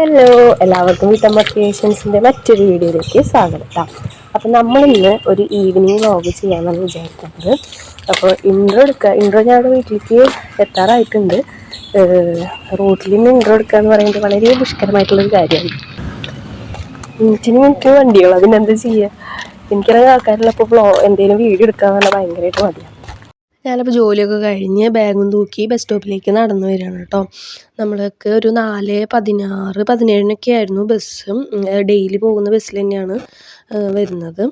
Hello, എല്ലാവർക്കും വീട്ടമ്മ ക്രിയേഷൻസിൻ്റെ മറ്റൊരു വീഡിയോയിലേക്ക് സ്വാഗതം. അപ്പോൾ നമ്മളിന്ന് ഒരു ഈവനിങ് വ്ളോഗ് ചെയ്യാമെന്നാണ് വിചാരിക്കുന്നത്. അപ്പോൾ ഇൻട്രോ ഞങ്ങളുടെ വീട്ടിലേക്ക് എത്താറായിട്ടുണ്ട്. റോട്ടിൽ നിന്ന് ഇൻട്രോ എടുക്കുക എന്ന് പറയുന്നത് വളരെ ദുഷ്കരമായിട്ടുള്ളൊരു കാര്യമാണ്. മിനിറ്റ് വണ്ടികളോ, അതിനെന്താ ചെയ്യുക? എനിക്കറിയാം ആൾക്കാരുള്ളപ്പോൾ എന്തെങ്കിലും വീഡിയോ എടുക്കാമെന്നുള്ള ഭയങ്കരമായിട്ട് മതിയാണ്. ഞാനിപ്പോൾ ജോലിയൊക്കെ കഴിഞ്ഞ് ബാഗും തൂക്കി ബസ് സ്റ്റോപ്പിലേക്ക് നടന്നു വരികയാണ് കേട്ടോ. നമ്മൾക്ക് ഒരു 4:16, 17 ആയിരുന്നു ബസ്. ഡെയിലി പോകുന്ന ബസ്സിൽ തന്നെയാണ് വരുന്നത്.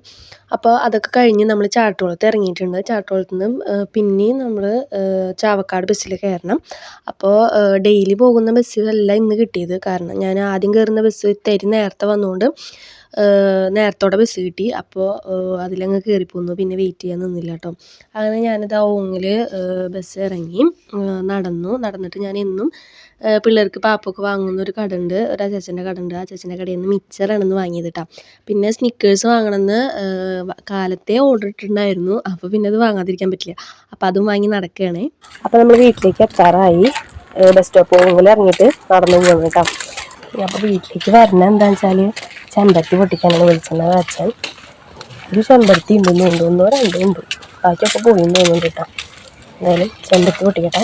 അപ്പോൾ അതൊക്കെ കഴിഞ്ഞ് നമ്മൾ ചാട്ടുകുളത്ത് ഇറങ്ങിയിട്ടുണ്ട്. ചാട്ടുകുളത്ത് നിന്ന് പിന്നെയും നമ്മൾ ചാവക്കാട് ബസ്സിൽ കയറണം. അപ്പോൾ ഡെയിലി പോകുന്ന ബസ്സിലല്ല ഇന്ന് കിട്ടിയത്. കാരണം ഞാൻ ആദ്യം കയറുന്ന ബസ് ഇത്തിരി നേരത്തെ വന്നുകൊണ്ട് നേരത്തോടെ ബസ് കിട്ടി. അപ്പോൾ അതിലങ്ങ് കയറിപ്പോന്നു. പിന്നെ വെയിറ്റ് ചെയ്യാൻ നിന്നില്ല കേട്ടോ. അങ്ങനെ ഞാനിത് ഓങ്ങിൽ ബസ് ഇറങ്ങി നടന്നിട്ട് ഞാൻ എന്നും പിള്ളേർക്ക് പാപ്പൊക്കെ വാങ്ങുന്ന ഒരു കട ഉണ്ട്, ഒരു അച്ചാച്ചൻ്റെ കട ഉണ്ട്. ആ അച്ചാച്ചൻ്റെ കടയിൽ നിന്ന് മിക്സറാണെന്ന് വാങ്ങിയത് കേട്ടോ. പിന്നെ സ്നിക്കേഴ്സ് വാങ്ങണമെന്ന് കാലത്തെ ഓർഡർ ഇട്ടിട്ടുണ്ടായിരുന്നു. അപ്പോൾ പിന്നെ അത് വാങ്ങാതിരിക്കാൻ പറ്റില്ല. അപ്പോൾ അതും വാങ്ങി നടക്കുകയാണേ. അപ്പോൾ നമ്മൾ വീട്ടിലേക്ക് എത്താറായി. ബസ് സ്റ്റോപ്പ് ഓങ്ങിൽ ഇറങ്ങിയിട്ട് നടന്നു പോകുന്നു കേട്ടോ. അപ്പോൾ വീട്ടിലേക്ക് വരണം എന്താണെന്ന് വെച്ചാൽ ചെമ്പരത്തി പൊട്ടിക്കാനാണ് വിളിച്ചത് അച്ഛൻ. ഒരു ചെമ്പരത്തി ഉണ്ടെന്ന് ഒന്നോ രണ്ടോ ഉണ്ട്, ബാക്കിയൊക്കെ പോയിന്ന് തോന്നുന്നുണ്ട് കേട്ടോ. എന്തായാലും ചെമ്പരത്തി പൊട്ടിക്കട്ടെ.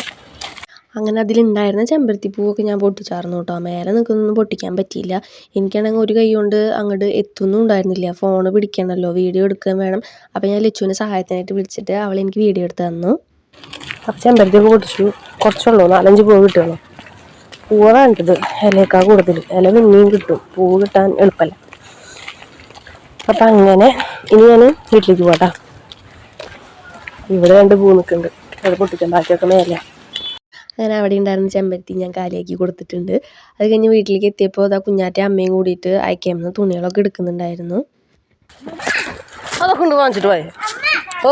അങ്ങനെ അതിലുണ്ടായിരുന്ന ചെമ്പരത്തി പൂവൊക്കെ ഞാൻ പൊട്ടിച്ചാർന്നു കേട്ടോ. മേലെ നിൽക്കുന്നൊന്നും പൊട്ടിക്കാൻ പറ്റിയില്ല. എനിക്കാണെങ്കിൽ ഒരു കൈ കൊണ്ട് അങ്ങോട്ട് എത്തുന്നും ഉണ്ടായിരുന്നില്ല. ഫോണ് പിടിക്കണമല്ലോ, വീഡിയോ എടുക്കാൻ വേണം. അപ്പോൾ ഞാൻ ലച്ചുവിനെ സഹായത്തിനായിട്ട് വിളിച്ചിട്ട് അവൾ എനിക്ക് വീഡിയോ എടുത്ത് തന്നു. അപ്പോൾ ചെമ്പരത്തിയൊക്കെ പൊട്ടിച്ചു. കുറച്ചുള്ളൂ, 4-5 പൂവ് കിട്ടുള്ളൂ. പൂവ് വേണ്ടത് ഇലയേക്കാൾ കൂടുതൽ. ഇല പിന്നെയും കിട്ടും, പൂവ് കിട്ടാൻ എളുപ്പമല്ല. അപ്പം അങ്ങനെ ഇനി ഞാൻ വീട്ടിലേക്ക് പോകാം. ഇവിടെ 2 പൂ നിൽക്കുന്നുണ്ട്, അത് പൊട്ടിക്കാം, ബാക്കിയൊക്കെ മേലെ. അങ്ങനെ അവിടെ ഉണ്ടായിരുന്ന ചെമ്പരത്തി ഞാൻ കാലിയാക്കി കൊടുത്തിട്ടുണ്ട്. അത് കഴിഞ്ഞ് വീട്ടിലേക്ക് എത്തിയപ്പോൾ അതാ കുഞ്ഞാറ്റ അമ്മയും കൂടിയിട്ട് അയക്കാമെന്ന് തുണികളൊക്കെ എടുക്കുന്നുണ്ടായിരുന്നു. അതൊക്കെ കൊണ്ട് വാങ്ങിച്ചിട്ട് പോയേ. ഓ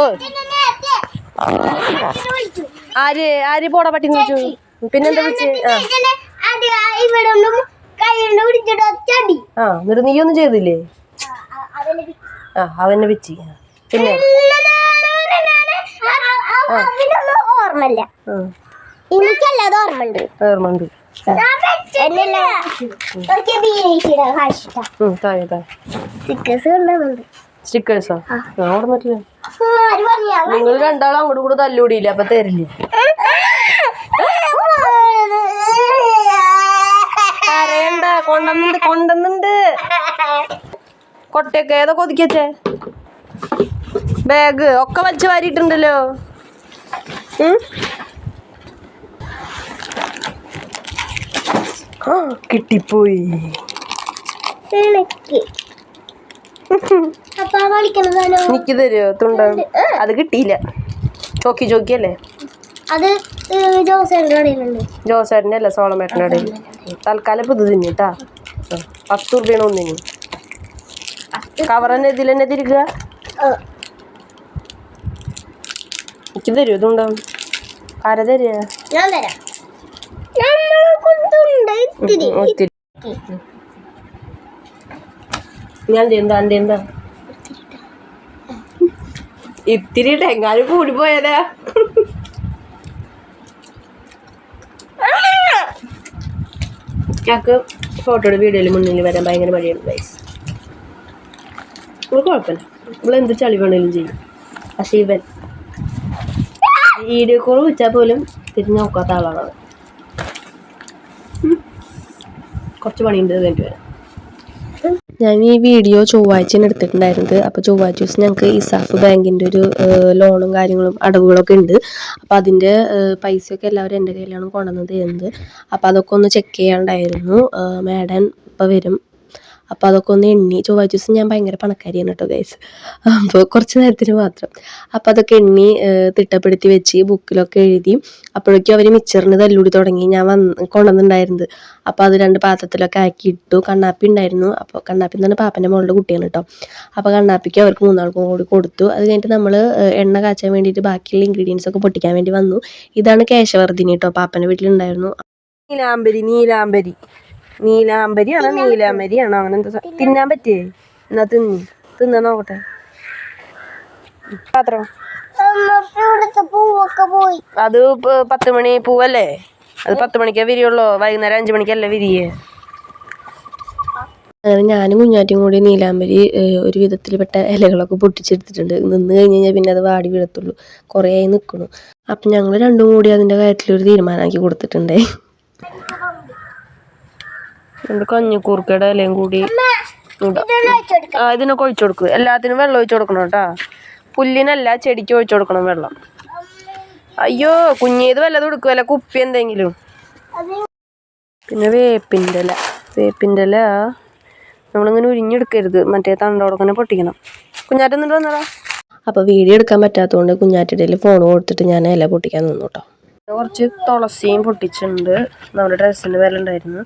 ആര് പോടാ പട്ടിന്ന് വെച്ചു. പിന്നെന്താ വിളിച്ച്? എന്നിട്ട് നീയൊന്നും ചെയ്തില്ലേ? അവനെ വെച്ച്. പിന്നെ ഓർമ്മല്ല, എനിക്കല്ലാതെ ഓർമ്മയുണ്ട്. സ്റ്റിക്കേഴ്സോ? ഓർമ്മയില്ല. നിങ്ങൾ രണ്ടാളും അങ്ങോട്ട് കൂടെ തല്ലൂടിയില്ല, അപ്പൊ തരില്ലേ? കരയണ്ട, കൊണ്ടുവന്നുണ്ട് കൊട്ടയൊക്കെ. ഏതൊക്കെ ഒതുക്കിയച്ചേ? ബാഗ് ഒക്കെ വലിച്ചു വാരിയിട്ടുണ്ടല്ലോ. കിട്ടിപ്പോയി. എനിക്ക് തരുമോ തുണ്ട? അത് കിട്ടിയില്ല. ചോക്കിയല്ലേ അത്? ജോസേട്ടൻ്റെ അല്ല, സോളമേട്ടൻ്റെ കടയിൽ. തൽക്കാലം ഇപ്പം ഇത് തിന്നിട്ടാ. 10 രൂപയാണ് ഒന്നിന്. കവർ തന്നെ ഇതിൽ തന്നെ തിരിക്കുക. എനിക്ക് തരുമോ ഇതുണ്ടാവും? ആരാ തരിക? ഞാൻ എന്താ ഇത്തിരി എങ്ങാനും കൂടി പോയാലാ? ഞങ്ങൾക്ക് ഫോട്ടോയുടെ വീഡിയോയിൽ മുന്നിൽ വരാൻ ഭയങ്കര മടിയാണ് ഗൈസ്. നമ്മൾ കുഴപ്പമില്ല, നമ്മളെന്ത് ചളി വേണേലും ചെയ്യും. പക്ഷേ ഇവൻ വീഡിയോ കോൾ വിളിച്ചാൽ പോലും തിരിഞ്ഞ് നോക്കാത്ത ആളാണ്. കുറച്ച് പണിയുണ്ട് കഴിഞ്ഞിട്ട് വരാം. ഞാൻ ഈ വീഡിയോ ചൊവ്വാഴ്ചയാണ് എടുത്തിട്ടുണ്ടായിരുന്നത്. അപ്പോൾ ചൊവ്വാഴ്ച ദിവസം ഞങ്ങൾക്ക് ഇസാഫ് ബാങ്കിൻ്റെ ഒരു ലോണും കാര്യങ്ങളും അടവുകളൊക്കെ ഉണ്ട്. അപ്പോൾ അതിൻ്റെ പൈസയൊക്കെ എല്ലാവരും എൻ്റെ കയ്യിലാണ് കൊണ്ടുവന്നത് തരുന്നത്. അപ്പോൾ അതൊക്കെ ഒന്ന് ചെക്ക് ചെയ്യാണ്ടായിരുന്നു. മാഡം ഇപ്പോൾ വരും. അപ്പോൾ അതൊക്കെ ഒന്ന് എണ്ണി. ചൊവ്വാഴ്ച ദിവസം ഞാൻ ഭയങ്കര പണക്കാരിയാണ് കേട്ടോ ഗൈസ്. അപ്പോൾ കുറച്ച് നേരത്തിന് മാത്രം. അപ്പോൾ അതൊക്കെ എണ്ണി തിട്ടപ്പെടുത്തി വെച്ച് ബുക്കിലൊക്കെ എഴുതി. അപ്പോഴേക്കും അവർ മിച്ചറിന് തല്ലൂടി തുടങ്ങി. ഞാൻ കൊണ്ടുവന്നിട്ടുണ്ടായിരുന്നത്. അപ്പോൾ അത് 2 പാത്രത്തിലൊക്കെ ആക്കി ഇട്ടു. കണ്ണാപ്പി ഉണ്ടായിരുന്നു. അപ്പോൾ കണ്ണാപ്പി എന്ന് പറഞ്ഞാൽ പാപ്പൻ്റെ മോളുടെ കുട്ടിയാണ് കേട്ടോ. അപ്പോൾ കണ്ണാപ്പിക്ക് അവർക്ക് 3 ആൾക്കും കൂടി കൊടുത്തു. അത് കഴിഞ്ഞിട്ട് നമ്മൾ എണ്ണ കാച്ചാൻ വേണ്ടിയിട്ട് ബാക്കിയുള്ള ഇൻഗ്രീഡിയൻസ് ഒക്കെ പൊട്ടിക്കാൻ വേണ്ടി വന്നു. ഇതാണ് കേശവർദ്ധിനി കേട്ടോ, പാപ്പൻ്റെ വീട്ടിലുണ്ടായിരുന്നു. നീലാംബരിയാണോ നീലാംബരിയാണോ അങ്ങനെ എന്താ തിന്നാൻ പറ്റേ? എന്നാ തിന്നാ നോക്കട്ടെ. പാത്രം അത് 10 മണി പൂവല്ലേ? അത് 10 മണിക്കേ വിരിയുള്ളൂ, വൈകുന്നേരം 5 മണിക്കല്ലേ വിരിയേ? അങ്ങനെ ഞാനും കുഞ്ഞാറ്റും കൂടി നീലാമ്പരി ഒരു വിധത്തിൽപ്പെട്ട ഇലകളൊക്കെ പൊട്ടിച്ചെടുത്തിട്ടുണ്ട്. നിന്ന് കഴിഞ്ഞ് കഴിഞ്ഞാൽ പിന്നെ അത് വാടി വീഴത്തുള്ളൂ. കുറേ നിൽക്കണം. അപ്പം ഞങ്ങൾ രണ്ടും കൂടി അതിൻ്റെ കാര്യത്തിലൊരു തീരുമാനമാക്കി കൊടുത്തിട്ടുണ്ടേ. കഞ്ഞിക്കൂർക്കയുടെ ഇലയും കൂടി ഇതിനൊക്കെ ഒഴിച്ചു കൊടുക്കും. എല്ലാത്തിനും വെള്ളം ഒഴിച്ചു കൊടുക്കണം കേട്ടോ. പുല്ലിനല്ല, ചെടിക്ക് ഒഴിച്ചു കൊടുക്കണം വെള്ളം. അയ്യോ കുഞ്ഞേത് വല്ലതും എടുക്കും, അല്ല കുപ്പി എന്തെങ്കിലും. പിന്നെ വേപ്പിൻ്റെ ഇല നമ്മളിങ്ങനെ ഉരിഞ്ഞെടുക്കരുത്, മറ്റേ തണ്ടോടക്കനെ പൊട്ടിക്കണം. കുഞ്ഞാറ്റെന്നിട്ട് വന്നടാ. അപ്പോൾ വീഡിയോ എടുക്കാൻ പറ്റാത്തതുകൊണ്ട് കുഞ്ഞാറ്റിൻ്റെ ഫോൺ കൊടുത്തിട്ട് ഞാൻ ഇല പൊട്ടിക്കാൻ നിന്നു കേട്ടോ. കുറച്ച് തുളസിയും പൊട്ടിച്ചിട്ടുണ്ട്. നമ്മുടെ ഡ്രസ്സിന് വില ഉണ്ടായിരുന്നു.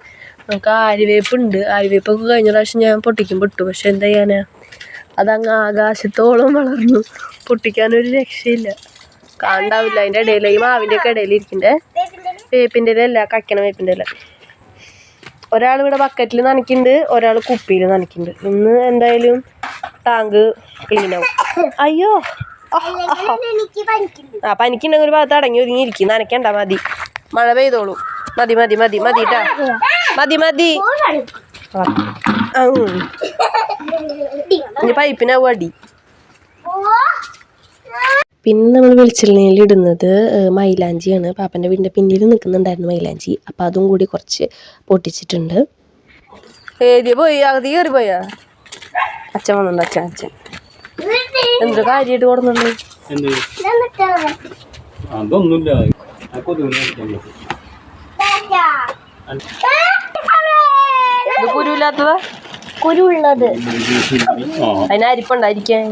നമുക്ക് ആര്യവേപ്പുണ്ട്. ആര്യവേപ്പൊക്കെ കഴിഞ്ഞ പ്രാവശ്യം ഞാൻ പൊട്ടിക്കും പെട്ടു. പക്ഷെ എന്താ ചെയ്യാനാ, അതങ്ങ് ആകാശത്തോളം വളർന്നു. പൊട്ടിക്കാനൊരു രക്ഷയില്ല, കാണ്ടാവില്ല. അതിൻ്റെ ഇടയിൽ ഈ മാവിൻ്റെ ഒക്കെ ഇടയിൽ ഇരിക്കണ്ടേ വേപ്പിൻ്റെ ഇല അല്ല, കക്കണ വേപ്പിൻ്റെ ഇല. ഒരാളിവിടെ ബക്കറ്റിൽ നനയ്ക്കുന്നുണ്ട്, ഒരാൾ കുപ്പിയിൽ നനയ്ക്കുന്നുണ്ട്. ഇന്ന് എന്തായാലും ടാങ്ക് ക്ലീൻ ആവും. അയ്യോ പനിക്കുണ്ടെങ്കിൽ ഒരു ഭാഗത്ത് അടങ്ങി ഒതുങ്ങി ഇരിക്കും. നനയ്ക്കണ്ട, മതി, മഴ പെയ്തോളൂ. മതി മതി മതി മതി ട്ടാ, മതി മതി. ഇനി പൈപ്പിനാവും അടി. പിന്നെ നമ്മൾ വെളിച്ചെണ്ണയിൽ ഇടുന്നത് മൈലാഞ്ചിയാണ്. പാപ്പൻ്റെ വീടിൻ്റെ പിന്നിൽ നിൽക്കുന്നുണ്ടായിരുന്നു മൈലാഞ്ചി. അപ്പം അതും കൂടി കുറച്ച് പൊട്ടിച്ചിട്ടുണ്ട്. ഏതി പോയി, അകത്ത് കയറി പോയാ? അച്ഛൻ വന്നിട്ടുണ്ട്. അച്ഛൻ എന്തൊരു കാര്യമായിട്ട് കൊടുക്കുന്നുണ്ട്. കുരുവില്ലാത്തതാ? കുരുവുള്ളത് അതിന് അരിപ്പുണ്ടായിരിക്കാൻ.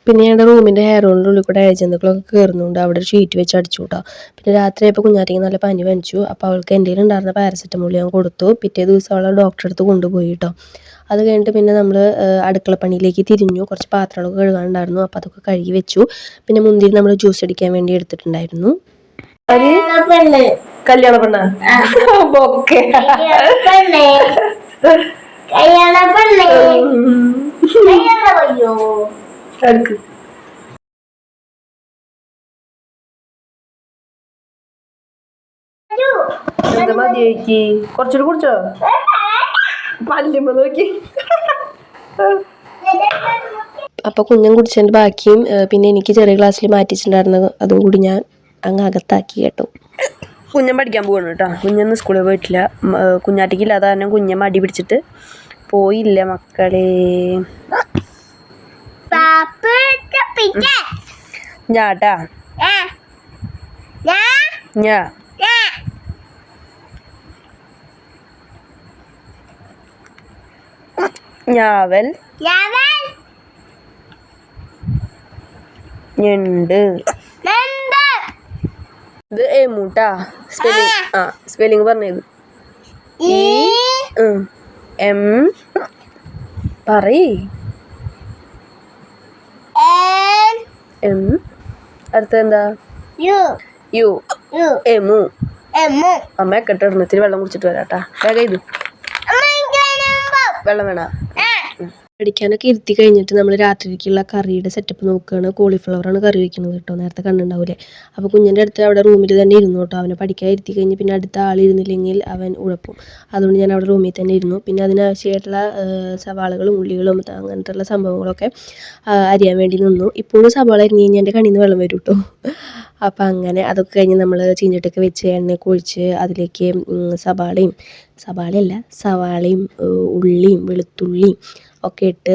പിന്നെ ഞങ്ങളുടെ റൂമിൻ്റെ ഹെയർ ഹോളിൻ്റെ ഉള്ളിൽ കൂടെ അയച്ചെന്തൊക്കെ കയറുന്നുണ്ട്. അവിടെ ഒരു ഷീറ്റ് വെച്ച് അടിച്ചു കൂട്ടാ. പിന്നെ രാത്രിയായപ്പോൾ കുഞ്ഞാറ്റിക്ക് നല്ല പനി പനിച്ചു. അപ്പോൾ അവൾക്ക് എന്തെങ്കിലും ഉണ്ടായിരുന്ന പാരസെറ്റമോൾ ഞാൻ കൊടുത്തു. പിറ്റേ ദിവസം അവളെ ഡോക്ടറെ അടുത്ത് കൊണ്ടുപോയി കേട്ടോ. അത് കഴിഞ്ഞിട്ട് പിന്നെ നമ്മൾ അടുക്കളപ്പണിയിലേക്ക് തിരിഞ്ഞു. കുറച്ച് പാത്രങ്ങളൊക്കെ കഴുകാനുണ്ടായിരുന്നു. അപ്പോൾ അതൊക്കെ കഴുകി വെച്ചു. പിന്നെ മുന്തിരി നമ്മൾ ജ്യൂസ് അടിക്കാൻ വേണ്ടി എടുത്തിട്ടുണ്ടായിരുന്നു. കല്യാണ പെണ്ണ എന്താ മതിയാക്കി? കുറച്ചുകൂടി കുടിച്ചോ? പല്ലുമ്പോ നോക്കി. അപ്പോൾ കുഞ്ഞൻ കുടിച്ചതിൻ്റെ ബാക്കിയും പിന്നെ എനിക്ക് ചെറിയ ഗ്ലാസ്സിൽ മാറ്റിച്ചിട്ടുണ്ടായിരുന്നത് അതും കൂടി ഞാൻ അങ്ങ് അകത്താക്കി കേട്ടോ. കുഞ്ഞൻ പഠിക്കാൻ പോവാണ് കേട്ടോ. കുഞ്ഞൊന്നും സ്കൂളിൽ പോയിട്ടില്ല. കുഞ്ഞാറ്റിക്കില്ലാതെ തന്നെ കുഞ്ഞൻ മടി പിടിച്ചിട്ട് പോയില്ല മക്കളെ. ഞാട്ടാ ഞാവൽ ഞണ്ട്. ഇത് എമൂട്ടാ. സ്പെല്ലിങ് പറഞ്ഞത് എം പറയ്. എം അടുത്ത എന്താ? യു. എമു. അമ്മ കെട്ടിടുന്നു. ഇത്തിരി വെള്ളം കുടിച്ചിട്ട് വരാട്ടാ. വേഗം ഇത് വെള്ളം വേണ. പഠിക്കാനൊക്കെ ഇരുത്തി കഴിഞ്ഞിട്ട് നമ്മൾ രാത്രിക്കുള്ള കറിയുടെ സെറ്റപ്പ് നോക്കുകയാണ്. കോളിഫ്ലവറാണ് കറി വയ്ക്കുന്നത് കേട്ടോ. നേരത്തെ കണ്ടുണ്ടാവില്ലേ. അപ്പോൾ കുഞ്ഞിൻ്റെ അടുത്ത് അവിടെ റൂമിൽ തന്നെ ഇരുന്നു കേട്ടോ. അവനെ പഠിക്കാൻ ഇരുത്തി കഴിഞ്ഞ് പിന്നെ അടുത്ത ആളിരുന്നില്ലെങ്കിൽ അവൻ ഉഴപ്പും. അതുകൊണ്ട് ഞാൻ അവിടെ റൂമിൽ തന്നെ ഇരുന്നു. പിന്നെ അതിനാവശ്യമായിട്ടുള്ള സവാളകളും ഉള്ളികളും അങ്ങനത്തെയുള്ള സംഭവങ്ങളൊക്കെ അരിയാൻ വേണ്ടി നിന്നു. ഇപ്പോഴും സവാള അരിഞ്ഞ് കഴിഞ്ഞാൽ എൻ്റെ കണ്ണിൽ നിന്ന് വെള്ളം വരും കേട്ടോ. അപ്പം അങ്ങനെ അതൊക്കെ കഴിഞ്ഞ് നമ്മൾ ചീഞ്ചട്ടിയൊക്കെ വെച്ച് എണ്ണയൊക്കെ ഒഴിച്ച് അതിലേക്ക് സവാളയും ഉള്ളിയും വെളുത്തുള്ളിയും ഒക്കെ ഇട്ട്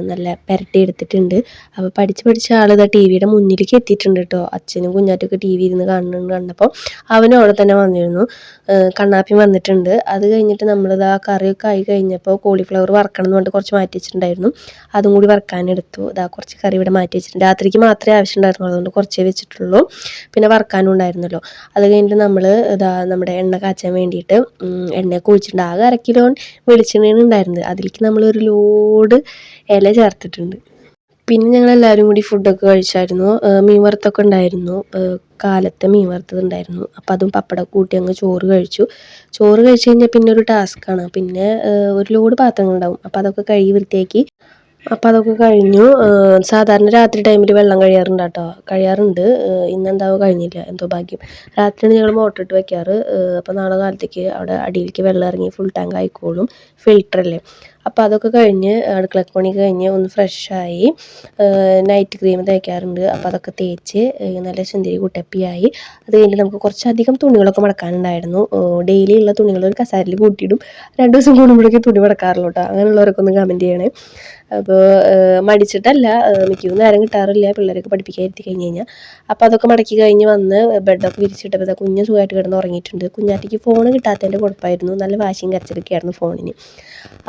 നല്ല പുരട്ടി എടുത്തിട്ടുണ്ട്. അപ്പോൾ പഠിച്ച് ആളിതാ ടി വിയുടെ മുന്നിലേക്ക് എത്തിയിട്ടുണ്ട് കേട്ടോ. അച്ഛനും കുഞ്ഞാറ്റൊക്കെ ടി വി ഇരുന്ന് കണ്ടപ്പോൾ അവനും അവിടെ തന്നെ വന്നിരുന്നു. കണ്ണാപ്പി വന്നിട്ടുണ്ട്. അത് കഴിഞ്ഞിട്ട് നമ്മളിതാ കറിയൊക്കെ ആയി കഴിഞ്ഞപ്പോൾ കോളിഫ്ലവർ വറക്കണം എന്ന് പറഞ്ഞിട്ട് കുറച്ച് മാറ്റി വെച്ചിട്ടുണ്ടായിരുന്നു. അതും കൂടി വറക്കാനെടുത്തു. ഇതാ കുറച്ച് കറി ഇവിടെ മാറ്റി വെച്ചിട്ടുണ്ട്. രാത്രിക്ക് മാത്രമേ ആവശ്യമുണ്ടായിരുന്നുള്ളൂ, അതുകൊണ്ട് കുറച്ചേ വെച്ചിട്ടുള്ളൂ. പിന്നെ വറക്കാനും ഉണ്ടായിരുന്നല്ലോ. അത് കഴിഞ്ഞിട്ട് നമ്മൾ ഇതാ നമ്മുടെ എണ്ണ കാച്ചാൻ വേണ്ടിയിട്ട് എണ്ണയൊക്കെ ഒഴിച്ചിട്ടുണ്ട്. ആകെ 1/2 കിലോ വെളിച്ചെണ്ണയാണ് ഉണ്ടായിരുന്നത്. അതിലേക്ക് നമ്മളൊരു ലോഡ് ഇല ചേർത്തിട്ടുണ്ട്. പിന്നെ ഞങ്ങളെല്ലാവരും കൂടി ഫുഡൊക്കെ കഴിച്ചായിരുന്നു. മീൻ വറുത്തൊക്കെ ഉണ്ടായിരുന്നു. കാലത്തെ മീൻ വറുത്തത് ഉണ്ടായിരുന്നു. അപ്പം അതും പപ്പടം കൂട്ടി അങ്ങ് ചോറ് കഴിച്ചു. ചോറ് കഴിച്ച് കഴിഞ്ഞാൽ പിന്നെ ഒരു ടാസ്ക്കാണ്. പിന്നെ ഒരു ലോഡ് പാത്രങ്ങളുണ്ടാവും. അപ്പം അതൊക്കെ കഴുകി വൃത്തിയാക്കി അപ്പോൾ അതൊക്കെ കഴിഞ്ഞു. സാധാരണ രാത്രി ടൈമിൽ വെള്ളം കഴിയാറുണ്ട്. ഇന്നെന്താവോ കഴിഞ്ഞില്ല, എന്തോ ഭാഗ്യം. രാത്രിയാണ് ഞങ്ങൾ മോട്ടർ ഇട്ട് വെക്കാറ്. അപ്പോൾ നാളെ കാലത്തേക്ക് അവിടെ അടിയിലേക്ക് വെള്ളം ഇറങ്ങി ഫുൾ ടാങ്ക് ആയിക്കോളും, ഫിൽറ്ററല്ലേ. അപ്പോൾ അതൊക്കെ കഴിഞ്ഞ് അടുക്കള പണി കഴിഞ്ഞ് ഒന്ന് ഫ്രഷായി നൈറ്റ് ക്രീം തേക്കാറുണ്ട്. അപ്പോൾ അതൊക്കെ തേച്ച് നല്ല സുന്ദരി കുട്ടപ്പിയായി. അത് കഴിഞ്ഞിട്ട് നമുക്ക് കുറച്ചധികം തുണികളൊക്കെ മടക്കാനുണ്ടായിരുന്നു. ഡെയിലി ഉള്ള തുണികൾ ഒരു കസാരയിൽ കൂട്ടിയിടും. 2 ദിവസം കൂടുമ്പോഴേക്കും തുണി മടക്കാറുള്ളൂ കേട്ടോ. അങ്ങനെയുള്ളവരൊക്കെ ഒന്ന് കമൻറ്റ് ചെയ്യണേ. അപ്പോൾ മടിച്ചിട്ടല്ല, മിക്കതും നേരം കിട്ടാറില്ല പിള്ളേരൊക്കെ പഠിപ്പിക്കാൻ ഇരുത്തി കഴിഞ്ഞ് കഴിഞ്ഞാൽ. അപ്പോൾ അതൊക്കെ മടക്കി കഴിഞ്ഞ് വന്ന് ബെഡൊക്കെ വിരിച്ചിട്ടപ്പോൾ കുഞ്ഞ് സുഖമായിട്ട് കിടന്ന് ഉറങ്ങിയിട്ടുണ്ട്. കുഞ്ഞാറ്റിക്ക് ഫോൺ കിട്ടാത്തതിൻ്റെ കുഴപ്പമായിരുന്നു, നല്ല വാശിയും കരച്ചിലൊക്കെയായിരുന്നു ഫോണിന്.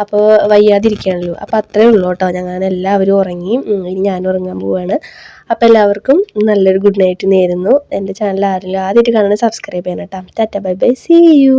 അപ്പോൾ വയ്യാതിരിക്കുകയാണല്ലോ. അപ്പോൾ അത്രയേ ഉള്ളൂ കേട്ടോ. ഞങ്ങൾ എല്ലാവരും ഉറങ്ങി, ഇനി ഞാൻ ഉറങ്ങാൻ പോവുകയാണ്. അപ്പോൾ എല്ലാവർക്കും നല്ലൊരു ഗുഡ് നൈറ്റ് നേരുന്നു. എൻ്റെ ചാനൽ ആരെങ്കിലും ആദ്യമായിട്ട് കാണുന്നത് സബ്സ്ക്രൈബ് ചെയ്യണം കേട്ടോ. Tata bye bye, see U.